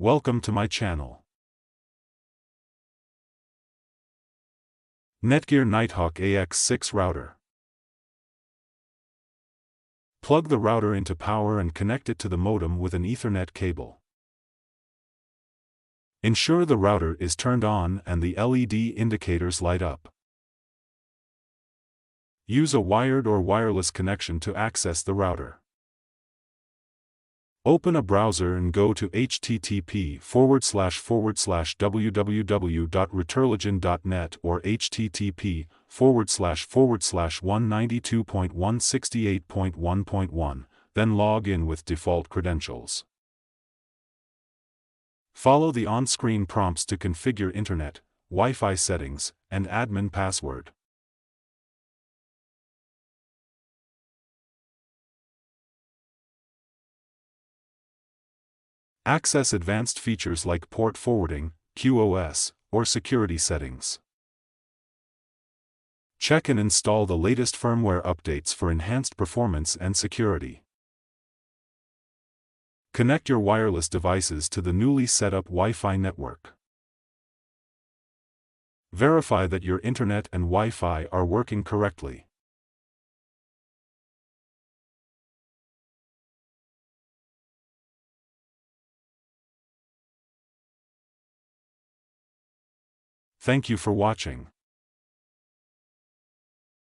Welcome to my channel. Netgear Nighthawk AX6 Router. Plug the router into power and connect it to the modem with an Ethernet cable. Ensure the router is turned on and the LED indicators light up. Use a wired or wireless connection to access the router. Open a browser and go to http://www.routerlegend.net or http://192.168.1.1, then log in with default credentials. Follow the on-screen prompts to configure Internet, Wi-Fi settings, and admin password. Access advanced features like port forwarding, QoS, or security settings. Check and install the latest firmware updates for enhanced performance and security. Connect your wireless devices to the newly set up Wi-Fi network. Verify that your Internet and Wi-Fi are working correctly. Thank you for watching.